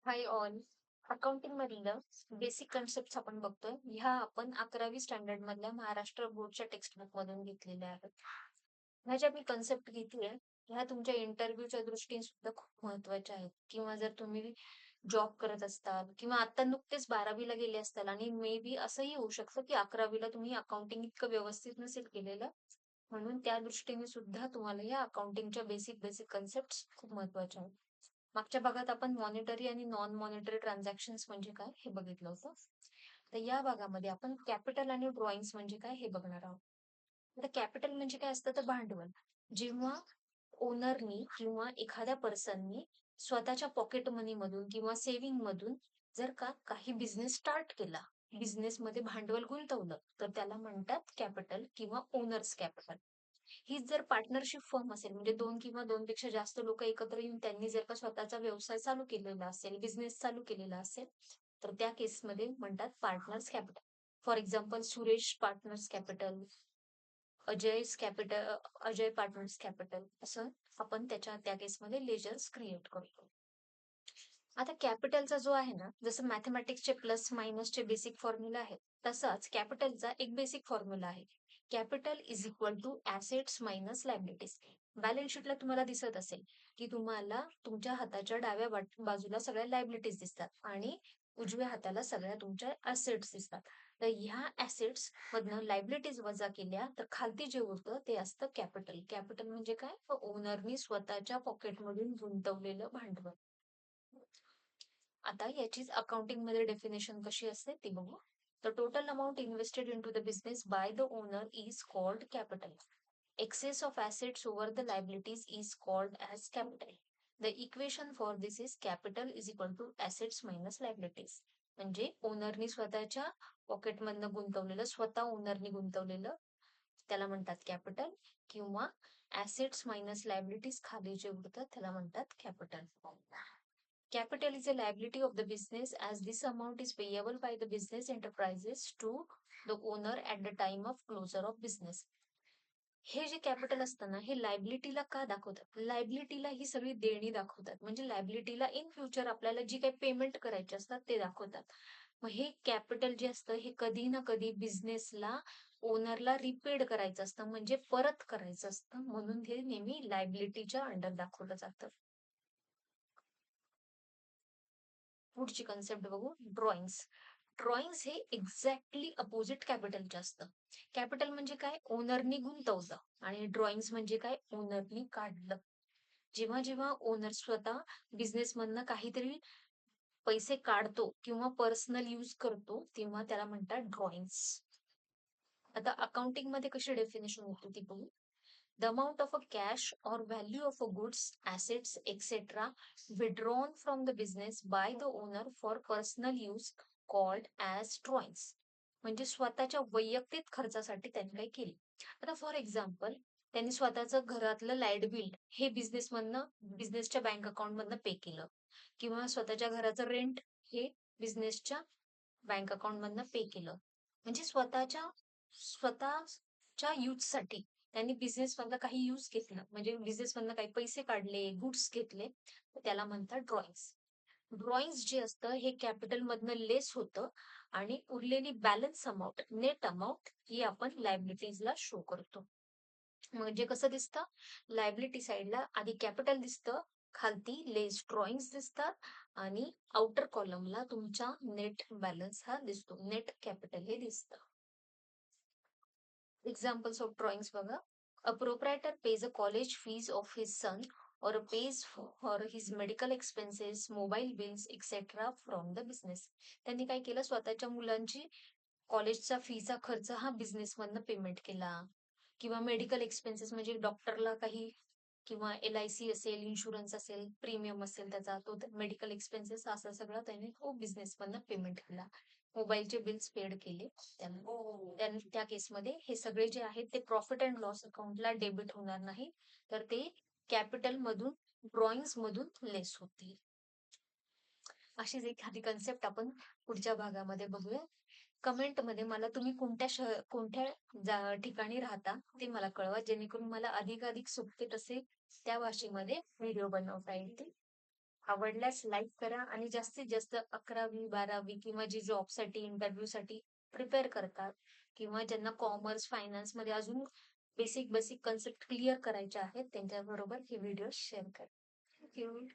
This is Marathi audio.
Hi all. अकाउंटिंग मधलं बेसिक कन्सेप्ट आपण बघतोय. ह्या आपण 11वी स्टँडर्ड मधल्या महाराष्ट्र बोर्डच्या टेक्स्ट बुक मधून घेतलेल्या आहेत. ह्या ज्या मी कन्सेप्ट घेतल्या ह्या तुमच्या इंटरव्ह्यूच्या दृष्टीने सुद्धा खूप महत्वाच्या आहेत. किंवा जर तुम्ही जॉब करत असताल किंवा आता नुकतेच 12वीला गेले असताल आणि मे बी असंही होऊ शकतं की 11वीला तुम्ही अकाउंटिंग इतकं व्यवस्थित नसेल केलेलं, म्हणून त्या दृष्टीने सुद्धा तुम्हाला या अकाउंटिंगच्या बेसिक बेसिक कन्सेप्ट खूप महत्वाच्या आहेत. मागच्या भागात आपण मॉनिटरी आणि नॉन मॉनिटरी ट्रान्झॅक्शन्स म्हणजे काय हे बघितलं होतं. तर या भागामध्ये आपण कॅपिटल आणि ड्रॉइंग्स म्हणजे काय हे बघणार आहोत. आता कॅपिटल म्हणजे काय असतं तर भांडवल. जेव्हा ओनरनी किंवा एखाद्या पर्सननी स्वतःच्या पॉकेट मनी मधून किंवा सेव्हिंग मधून जर का काही बिझनेस स्टार्ट केला, बिझनेस मध्ये भांडवल गुंतवलं, तर त्याला म्हणतात कॅपिटल किंवा ओनर्स कॅपिटल. हीच जर पार्टनरशिप फर्म असेल म्हणजे दोन किंवा दोनपेक्षा जास्त लोक एकत्र येऊन त्यांनी जर का स्वतःचा व्यवसाय चालू केलेला असेल, बिझनेस चालू केलेला असेल, तर त्या केसमध्ये म्हणतात partners capital. For example Suresh partners capital, Ajay partners capital, असं आपण त्या केसमध्ये लेजर्स क्रिएट करतो. आता कॅपिटलचा जो आहे ना, जसं मॅथमॅटिक्सचे प्लस मायनसचे बेसिक फॉर्म्युला आहेत, तसाच कॅपिटलचा एक बेसिक फॉर्म्युला आहे. Capital is equal to assets minus liabilities. Balance शीटला तुम्हाला दिसत असेल की तुम्हाला तुमच्या हाताच्या डाव्या बाजूला सगळ्या लायबिलिटीज दिसतात आणि उजव्या हाताला सगळ्या तुमच्या ऍसेट्स दिसतात. तर ह्या ऍसेट्स मधनं लायबिलिटीज वजा केल्या तर खालती जे उरतं ते असतं कॅपिटल. कॅपिटल म्हणजे काय, ओनरनी स्वतःच्या पॉकेटमधून गुंतवलेलं भांडवल. आता याचीच अकाउंटिंग मध्ये डेफिनेशन कशी असते ती बघू. The total amount invested into the business by the owner is called capital. Excess of assets over the liabilities is called as capital. The equation for this is capital is equal to assets minus liabilities. म्हणजे ओनरनी स्वतःच्या पॉकेटमधनं गुंतवलेलं, स्वतः ओनरनी गुंतवलेलं, त्याला म्हणतात कॅपिटल. किंवा ऍसेट्स मायनस लायबिलिटीज खाली जे उरतात त्याला म्हणतात capital. Capital is a liability of the business as this amount is payable by the business enterprises to the owner at the time of closure of business. हे जे कॅपिटल असतं ना, हे लायबिलिटीला का दाखवतात? लायबिलिटीला ही सगळी देणी दाखवतात. म्हणजे लायबिलिटीला इन फ्युचर आपल्याला जी काही पेमेंट करायची असतात ते दाखवतात. मग हे कॅपिटल जे असतं हे कधी ना कधी बिझनेसला, ओनरला रिपेड करायचं असतं, म्हणजे परत करायचं असतं, म्हणून हे नेहमी लायबिलिटीच्या अंडर दाखवलं जातं. पुढची कन्सेप्ट बघू, ड्रॉइंग्स. ड्रॉइंग्स हे एक्झॅक्टली अपोजिट कॅपिटलचे असतं. कॅपिटल म्हणजे काय, ओनरनी गुंतवलं, आणि ड्रॉइंग्स म्हणजे काय, ओनरनी काढलं. जेव्हा जेव्हा ओनर स्वतः बिझनेस मधनं काहीतरी पैसे काढतो किंवा पर्सनल यूज करतो तेव्हा त्याला म्हणतात ड्रॉइंग्स. आता अकाउंटिंग मध्ये कशी डेफिनेशन होती ती बघू. The amount of a cash or value of a goods, assets, etc. withdrawn from the business by the owner for personal use called as drawings. म्हणजे स्वतःच्या वैयक्तिक खर्चासाठी त्यांनी काय केली. आता फॉर एक्झाम्पल, त्यांनी स्वतःचं घरातलं लाईट बिल हे बिझनेसच्या बँक अकाउंट मधनं पे केलं, किंवा स्वतःच्या घराचं रेंट हे बिझनेसच्या बँक अकाउंट मधनं पे केलं. म्हणजे स्वतःच्या यूज साठी त्यांनी बिझनेस मधलं काही यूज घेतलं, म्हणजे बिझनेस मधनं काही पैसे काढले, गुड्स घेतले, त्याला म्हणतात ड्रॉइंग्स. ड्रॉइंग्स जे असतं हे कॅपिटल मधनं लेस होतं आणि उरलेली बॅलन्स अमाऊंट, नेट अमाऊंट, ही आपण लायबिलिटीजला शो करतो. म्हणजे कसं दिसतं, लायबिलिटी साइडला आधी कॅपिटल दिसतं, खालती लेस ड्रॉइंग्स दिसतात, आणि आउटर कॉलमला तुमचा नेट बॅलन्स हा दिसतो, नेट कॅपिटल हे दिसतं. Examples of drawings बघा. A proprietor pays a college fees of his son or pays for his medical expenses, mobile bills, etc. from the business. त्यांनी काय केलं, स्वतःच्या मुलांची कॉलेजचा फीचा खर्च हा बिझनेस मधनं पेमेंट केला, किंवा मेडिकल एक्सपेन्सेस म्हणजे डॉक्टरला काही, किंवा LIC असेल, इन्शुरन्स असेल, प्रीमियम असेल त्याचा, तो मेडिकल एक्सपेन्सेस असा सगळा त्याने तो बिझनेस मधनं पेमेंट केला. मोबाईलचे बिल्स पेड केले त्या केसमध्ये हे सगळे जे आहेत ते प्रॉफिट अँड लॉस अकाउंटला डेबिट होणार नाही, तर ते कॅपिटल मधून, ड्रॉइंग्स मधून लेस होतील. अशीच एखादी कन्सेप्ट आपण पुढच्या भागामध्ये बघूया. कमेंट मध्ये मला तुम्ही कोणत्या ठिकाणी राहता ते मला कळवा, जेणेकरून मला अधिकाधिक सोपे तसे त्या भाषेमध्ये व्हिडिओ बनवता येतील. आवडल्यास लाईक करा आणि जास्तीत जास्त 11वी 12वी किंवा जे जॉबसाठी इंटरव्ह्यूसाठी प्रिपेअर करतात किंवा ज्यांना कॉमर्स फायनान्स मध्ये अजून बेसिक बेसिक कन्सेप्ट क्लिअर करायचे आहेत त्यांच्याबरोबर हे व्हिडिओ शेअर करा. थँक्यू.